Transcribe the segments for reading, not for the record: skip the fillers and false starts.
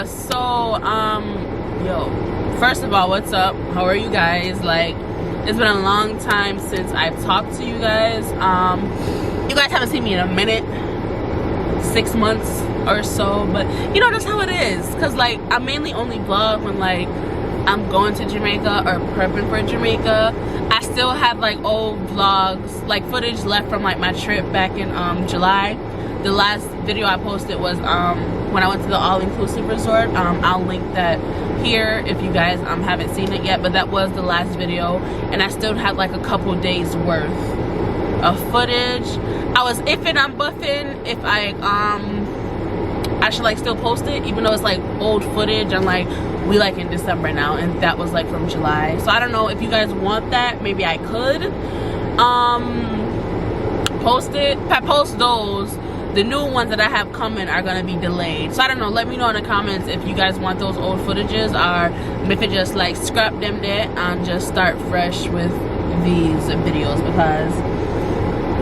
yeah, so yo, first of all, what's up? How are you guys? Like, it's been a long time since I've talked to you guys. You guys haven't seen me in a minute, 6 months or so, but you know, that's how it is, because like I mainly only vlog when like I'm going to Jamaica or prepping for Jamaica. I still have like old vlogs, like footage left from like my trip back in July. The last video I posted was when I went to the all-inclusive resort. I'll link that here if you guys haven't seen it yet, but that was the last video, and I still had like a couple days worth of footage. I was iffing on buffing if I should like still post it, even though it's like old footage, and like we like in December now, and that was like from July. So I don't know if you guys want that. Maybe I could post it. If I post those, the new ones that I have coming are gonna be delayed. So I don't know, let me know in the comments if you guys want those old footages, or if it just like scrap them there and just start fresh with these videos. Because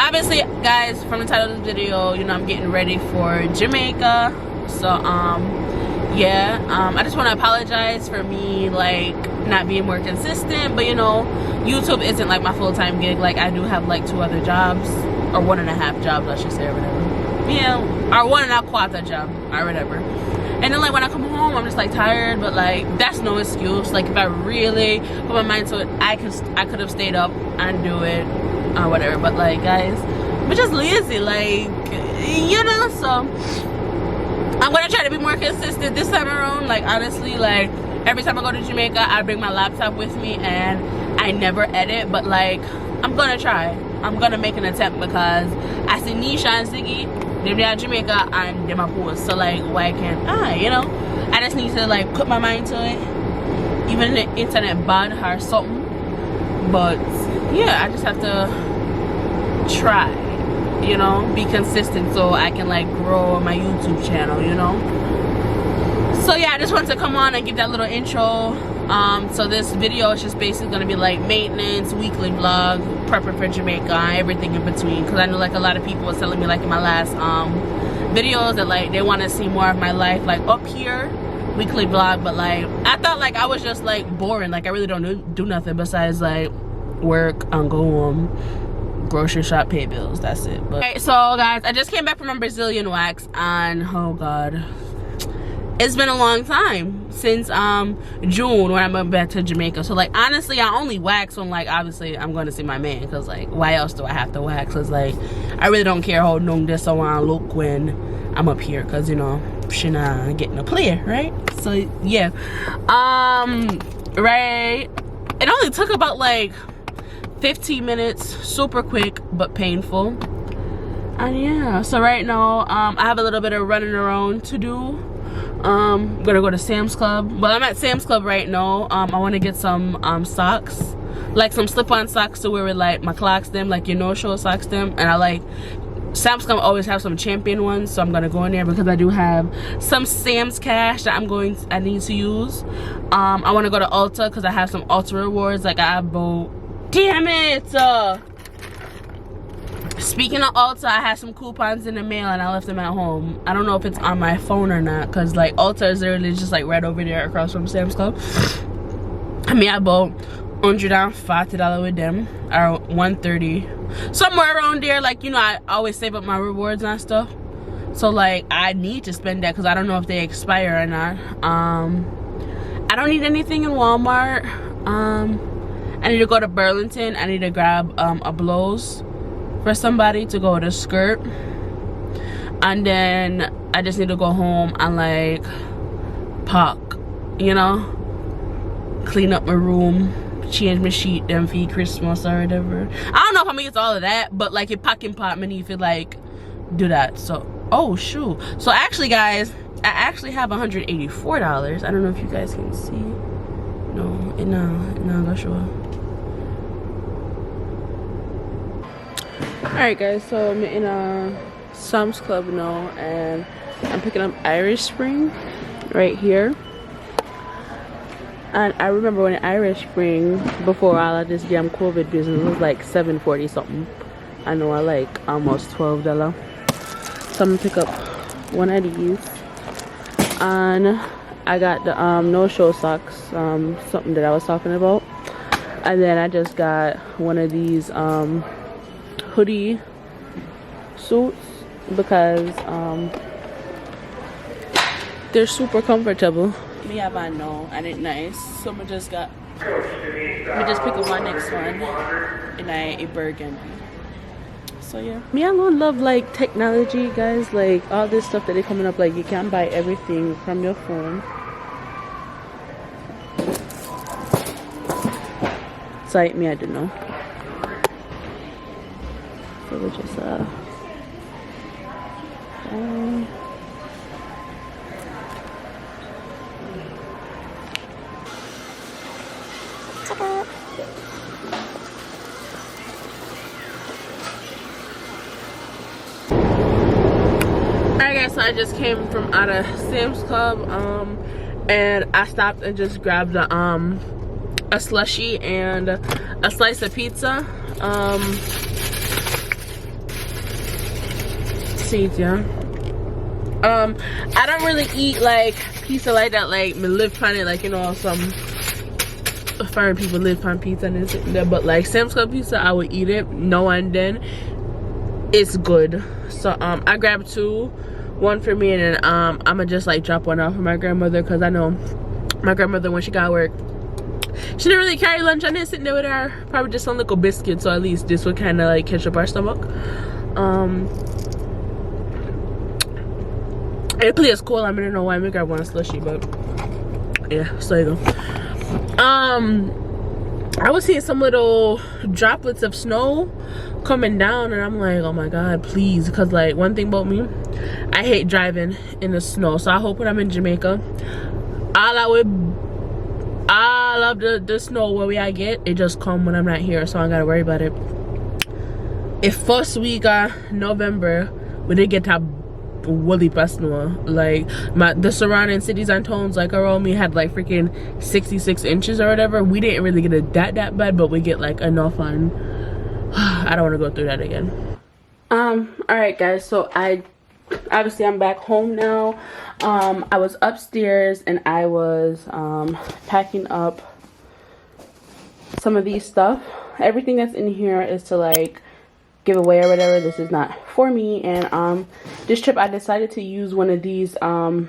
obviously guys, from the title of this video, you know, I'm getting ready for Jamaica. So yeah, I just want to apologize for me like not being more consistent, but you know, YouTube isn't like my full-time gig. Like I do have like 2 other jobs, or 1.5 jobs I should say, or whatever. Yeah, or 1.25 job or whatever. And then like when I come home, I'm just like tired, but like that's no excuse. Like if I really put my mind to it, I could have stayed up and do it or whatever. But like guys, I'm just lazy, like, you know. So I'm gonna try to be more consistent this time around. Like honestly, like every time I go to Jamaica, I bring my laptop with me and I never edit, but like I'm gonna try. I'm gonna make an attempt, because I see Nisha and Ziggy, they're at Jamaica and they're my post. So like why can't I, you know? I just need to like put my mind to it, even if the internet bad or something. But yeah, I just have to try, you know, be consistent so I can like grow my YouTube channel, you know. So yeah, I just wanted to come on and give that little intro. So this video is just basically gonna be like maintenance, weekly vlog, prepping for Jamaica, everything in between. Because I know like a lot of people was telling me like in my last videos that like they want to see more of my life like up here, weekly vlog. But like I thought like I was just like boring, like I really don't do nothing besides like work and go home, grocery shop, pay bills, that's it. But okay, so guys, I just came back from a Brazilian wax, and oh god, it's been a long time since June when I went back to Jamaica. So like honestly, I only wax when like obviously I'm going to see my man, because like why else do I have to wax? Because like I really don't care how long this I want to look when I'm up here, because you know she not getting a player, right? So yeah, right, it only took about like 15 minutes, super quick but painful. And yeah, so right now I have a little bit of running around to do. I'm gonna go to Sam's Club. Well, I'm at Sam's Club right now. I want to get some socks, like some slip-on socks to wear with like my clocks them, like your no-show socks them. And I like Sam's Club always have some champion ones, so I'm gonna go in there because I do have some Sam's cash that I need to use. I want to go to Ulta because I have some Ulta rewards. Like I have both. Damn it! Speaking of Ulta, I had some coupons in the mail and I left them at home. I don't know if it's on my phone or not, because like Ulta is literally just like right over there across from Sam's Club. I mean, I bought $140 with them, or $130, somewhere around there. Like, you know, I always save up my rewards and stuff, so like I need to spend that because I don't know if they expire or not. I don't need anything in Walmart. I need to go to Burlington. I need to grab a blouse for somebody to go with a skirt, and then I just need to go home and like pack, you know, clean up my room, change my sheet, then for Christmas or whatever. I don't know if I'm gonna get to all of that, but like your packing part, me need to like do that. So oh shoot, so actually guys, I actually have $184. I don't know if you guys can see. No, it not sure. Alright guys, so I'm in a Sam's Club now, and I'm picking up Irish Spring right here. And I remember when Irish Spring, before all of this damn COVID business, was like $7.40 something. I know I like almost $12. So I'm gonna pick up one of these, and I got the no-show socks, something that I was talking about. And then I just got one of these hoodie suits because they're super comfortable. Me have I know and it's nice. So I just pick up my next one and a burgundy. So yeah, me I don't love like technology, guys. Like all this stuff that they coming up, like you can buy everything from your phone. So like me I don't know. So we just Alright guys, so I just came from out of Sam's Club and I stopped and just grabbed a slushie and a slice of pizza. Seeds, yeah. I don't really eat like pizza like that, like me live on it, like you know some foreign people live on pizza and this and that, but like Sam's Club pizza I would eat it now and then. It's good. So I grabbed two, one for me, and then I'ma just like drop one off for my grandmother, because I know my grandmother when she got work she didn't really carry lunch. I didn't sit there with her, probably just some little biscuit, so at least this would kind of like catch up our stomach. It plays cool. I don't know why I grab one slushie, but yeah, so you go. I was seeing some little droplets of snow coming down and I'm like, oh my god, please, because like one thing about me, I hate driving in the snow. So I hope when I'm in Jamaica, all of the snow where I get, it just come when I'm not here, so I don't gotta worry about it. If first week of November we did get a woolly snow, like the surrounding cities and towns like around me had like freaking 66 inches or whatever. We didn't really get it that bad, but we get like enough on. I don't want to go through that again. All right guys, so I'm back home now. I was upstairs and I was packing up some of these stuff. Everything that's in here is to like give away or whatever. This is not for me. And this trip I decided to use one of these what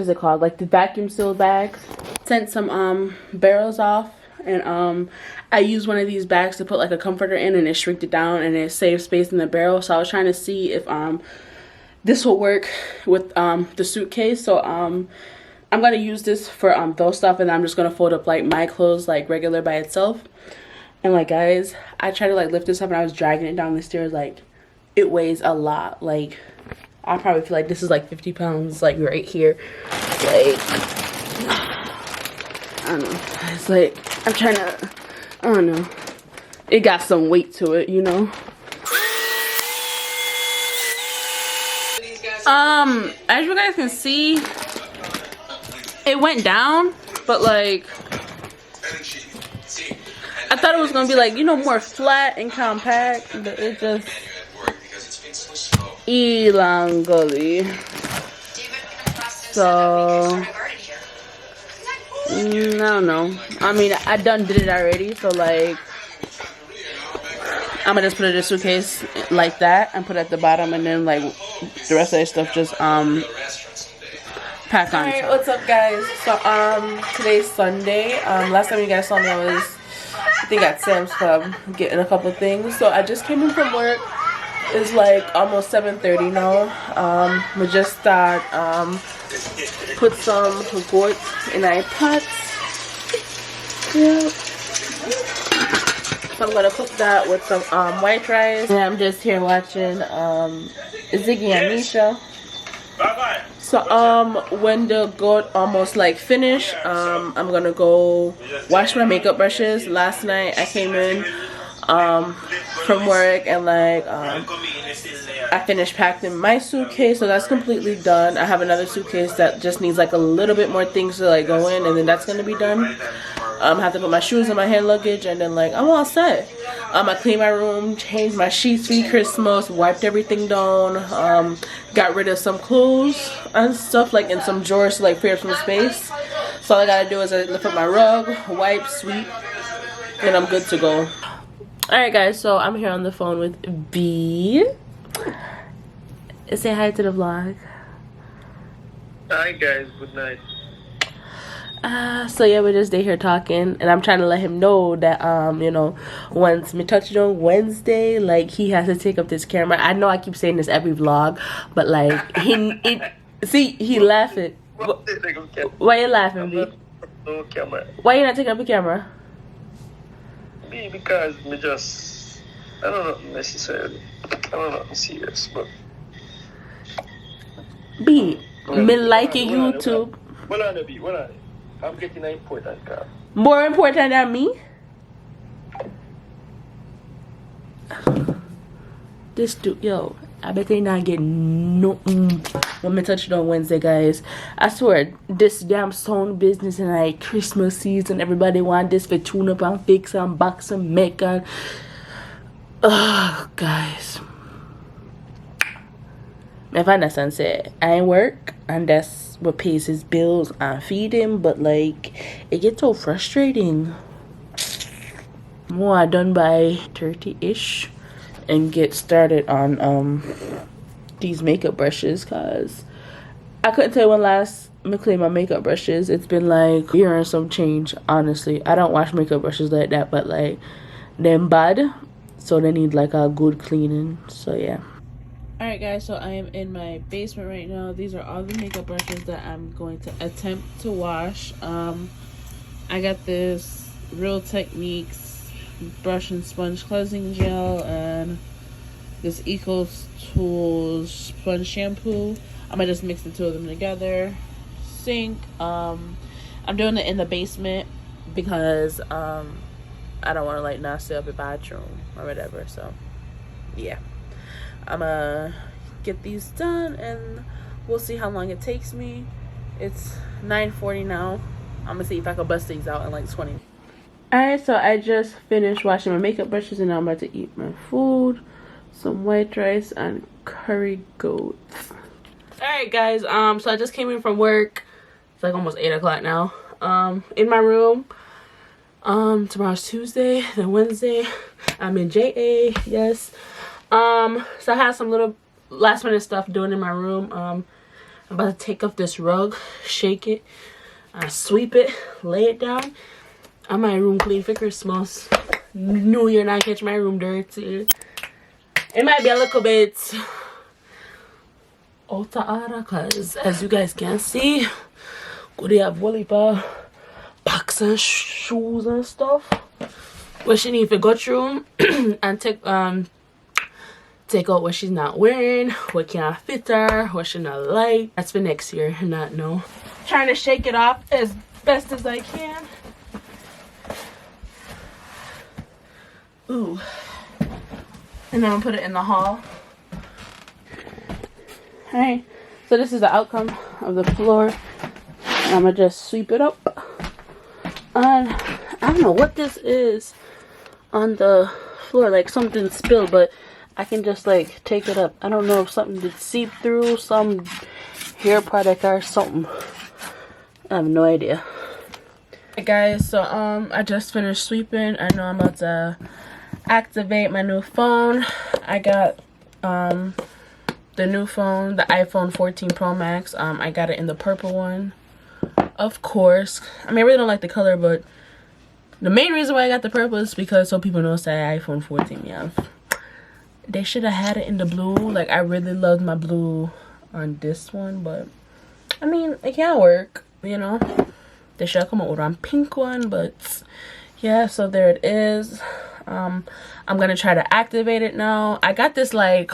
is it called, like the vacuum sealed bags. Sent some barrels off, and I used one of these bags to put like a comforter in, and it shrinked it down and it saved space in the barrel. So I was trying to see if this will work with the suitcase. So I'm gonna use this for those stuff, and I'm just gonna fold up like my clothes like regular by itself. And like guys, I tried to like lift this up and I was dragging it down the stairs. Like it weighs a lot. Like I probably feel like this is like 50 pounds like right here. Like I don't know, it's like I'm trying to, I don't know, it got some weight to it, you know. As you guys can see, it went down, but like I thought it was gonna be like, you know, more flat and compact, but it just elongated. So I don't know. I mean, I done did it already, so like I'm gonna just put it in a suitcase like that and put it at the bottom, and then like the rest of the stuff just pack on. Alright, what's up guys? So today's Sunday. Last time you guys saw me, I was I think at Sam's Club getting a couple things. So I just came in from work. It's like almost 7:30 now. We just start put some gourds in our pots. Yep. So I'm gonna cook that with some white rice. And I'm just here watching Ziggy and Misha. Bye-bye. So when the goat almost like finished, I'm gonna go wash my makeup brushes. Last night I came in from work and like I finished packing my suitcase, so that's completely done. I have another suitcase that just needs like a little bit more things to like go in, and then that's gonna be done. I have to put my shoes in my hand luggage, and then like I'm all set. I cleaned my room, changed my sheets for Christmas, wiped everything down, got rid of some clothes and stuff like in some drawers to like free up some space. So all I gotta do is I lift up my rug, wipe, sweep, and I'm good to go. Alright guys, so I'm here on the phone with B. Say hi to the vlog. Hi guys, good night. So yeah, we're just here talking, and I'm trying to let him know that you know, once me touch it on Wednesday, like he has to take up this camera. I know I keep saying this every vlog, but like he laughing. Why you laughing, B? No camera. Why you not taking up a camera? Me because me just I don't know necessarily. I don't know serious, but B, me like your YouTube. What on the B? What on it? I'm getting an important car. More important than me? This dude, yo, I bet they not getting no when me touch it on Wednesday, guys. I swear, this damn sound business and like Christmas season, everybody want this for tune up and fix and box and make and guys. I find that sunset. I ain't work, and that's what pays his bills and feed him, but like it gets so frustrating. More I done by 30-ish and get started on these makeup brushes, cause I couldn't tell you when last I cleaned my makeup brushes. It's been like a year and some change, honestly. I don't wash makeup brushes like that, but like them bad, so they need like a good cleaning. So yeah. Alright guys, so I am in my basement right now. These are all the makeup brushes that I'm going to attempt to wash. I got this Real Techniques brush and sponge cleansing gel and this Eco Tools sponge shampoo. I'm gonna just mix the two of them together. Sink. I'm doing it in the basement because I don't want to like nasty up the bathroom or whatever. So yeah. I'm gonna get these done and we'll see how long it takes me. It's 9:40 now. I'm gonna see if I can bust these out in like 20. Alright, so I just finished washing my makeup brushes and now I'm about to eat my food. Some white rice and curry goat. Alright guys, so I just came in from work. It's like almost 8 o'clock now. In my room. Tomorrow's Tuesday, then Wednesday. I'm in JA, yes. So I have some little last minute stuff doing in my room. I'm about to take up this rug, shake it, sweep it, lay it down. I my room clean for Christmas. New Year, not catch my room dirty. It might be a little bit out of order, cause as you guys can see, they have Walipa box and shoes and stuff. What she need to go through and take out what she's not wearing, what can't fit her, what she not like. That's for next year, not no. Trying to shake it off as best as I can. Ooh. And then I'm gonna put it in the hall. Alright, so this is the outcome of the floor. And I'm gonna just sweep it up. And I don't know what this is on the floor, like something spilled, but I can just like take it up. I don't know if something did seep through, some hair product or something. I have no idea. Hey guys, so I just finished sweeping. I know I'm about to activate my new phone. I got the new phone, the iPhone 14 Pro Max. I got it in the purple one, of course. I mean, I really don't like the color, but the main reason why I got the purple is because so people know say iPhone 14. Yeah. They should have had it in the blue. Like, I really loved my blue on this one, but I mean, it can work, you know. They should have come out with one pink one, but yeah, so there it is. I'm gonna try to activate it now. I got this like,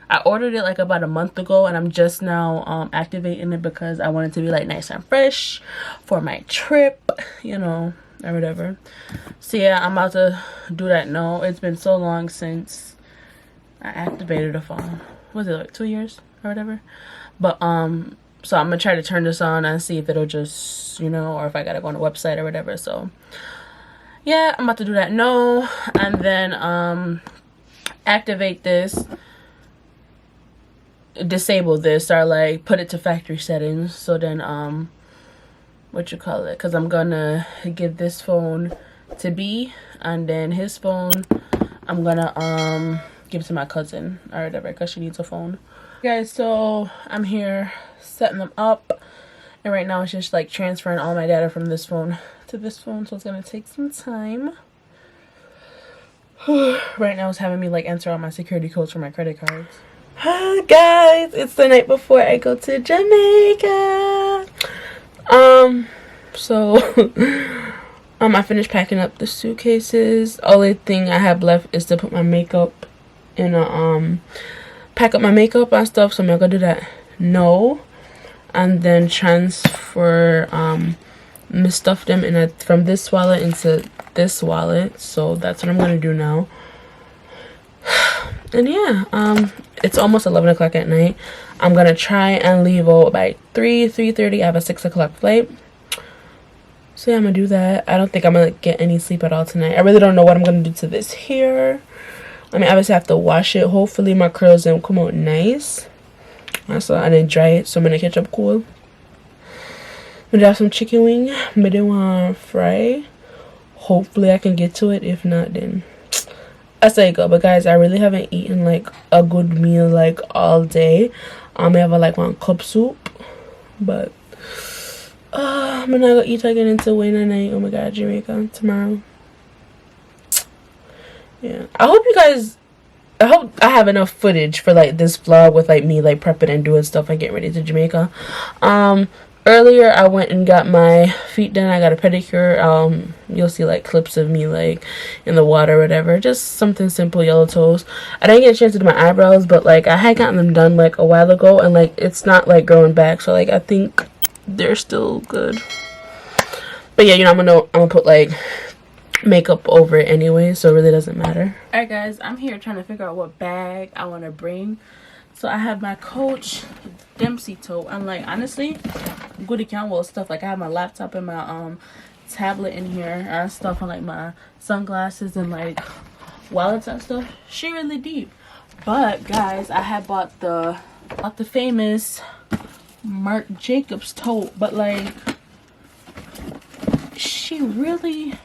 I ordered it like about a month ago, and I'm just now activating it because I want it to be like nice and fresh for my trip, you know, or whatever. So yeah, I'm about to do that now. It's been so long since I activated a phone. Was it like 2 years or whatever? But so I'm gonna try to turn this on and see if it'll just, you know, or if I gotta go on a website or whatever. So yeah, I'm about to do that no, and then activate this, disable this, or like put it to factory settings. So then what you call it, because I'm gonna give this phone to B, and then his phone I'm gonna give to my cousin or whatever, because she needs a phone. Guys, so I'm here setting them up, and right now it's just like transferring all my data from this phone to this phone, so it's gonna take some time. Right now it's having me like enter all my security codes for my credit cards. Guys, it's the night before I go to Jamaica. So I finished packing up the suitcases. Only thing I have left is to put my makeup in a pack up my makeup and stuff, so I'm gonna do that no, and then transfer my stuff them in from this wallet into this wallet. So that's what I'm gonna do now. And yeah, it's almost 11 o'clock at night. I'm gonna try and leave out by 3:30. I have a 6 o'clock flight, so yeah, I'm gonna do that. I don't think I'm gonna get any sleep at all tonight. I really don't know what I'm gonna do to this hair. I mean, obviously I have to wash it. Hopefully my curls don't come out nice. So I didn't dry it, so I'm gonna catch up cool. I'm gonna have some chicken wing. I didn't want to fry. Hopefully I can get to it. If not, then I say go. But guys, I really haven't eaten like a good meal like all day. I have like one cup soup, but I'm gonna go eat again until Wednesday night. Oh my god, Jamaica tomorrow. Yeah, I hope I have enough footage for like this vlog with like me like prepping and doing stuff and getting ready to Jamaica. Earlier I went and got my feet done. I got a pedicure. You'll see like clips of me like in the water or whatever, just something simple. Yellow toes. I didn't get a chance to do my eyebrows, but like I had gotten them done like a while ago, and like it's not like growing back, so like I think they're still good. But yeah, you know, I'm gonna put like makeup over it anyway, so it really doesn't matter. Alright guys, I'm here trying to figure out what bag I want to bring. So I have my Coach Dempsey tote, and like honestly goody Campbell stuff. Like I have my laptop and my tablet in here and stuff, and like my sunglasses and like wallets and stuff. She really deep. But guys, I had bought the famous Marc Jacobs tote, but like she really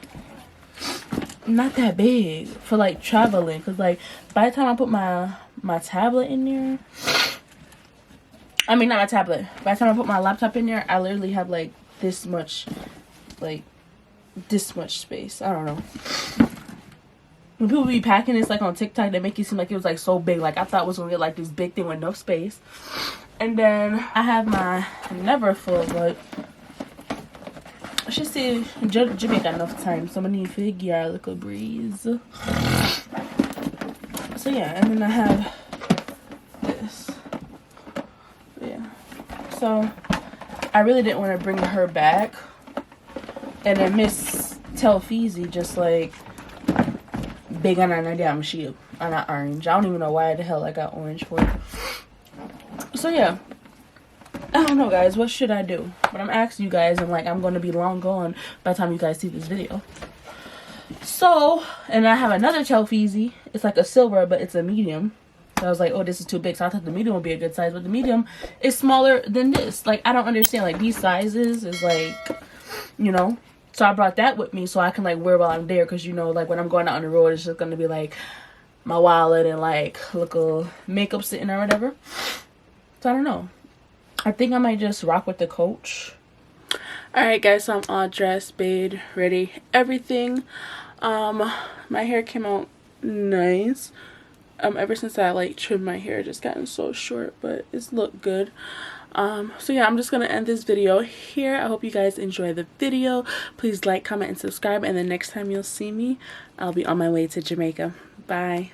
not that big for like traveling, because like by the time I put my tablet in there, I mean not my tablet, by the time I put my laptop in there, I literally have like this much space. I don't know, when people be packing this like on TikTok, they make it seem like it was like so big. Like I thought it was gonna get like this big thing with no space. And then I have my never full, but I should say Jamaica enough time, so I'm gonna need to give a little breeze. So yeah, and then I have this. Yeah. So I really didn't want to bring her back, and then Miss Telfeezy just like big on a damn shield on that orange. I don't even know why the hell I got orange for it. So yeah, I don't know guys, what should I do? But I'm asking you guys, and like I'm gonna be long gone by the time you guys see this video. So, and I have another Telfeezy. It's like a silver, but it's a medium. So I was like, oh, this is too big, so I thought the medium would be a good size, but the medium is smaller than this. Like I don't understand, like these sizes is like, you know. So I brought that with me so I can like wear while I'm there, because you know, like when I'm going out on the road, it's just gonna be like my wallet and like little makeup sitting or whatever. So I don't know, I think I might just rock with the Coach. Alright guys, so I'm all dressed, bathed, ready, everything. My hair came out nice. Ever since I like trimmed my hair, just gotten so short, but it's looked good. So yeah, I'm just gonna end this video here. I hope you guys enjoy the video. Please like, comment, and subscribe, and the next time you'll see me, I'll be on my way to Jamaica. Bye.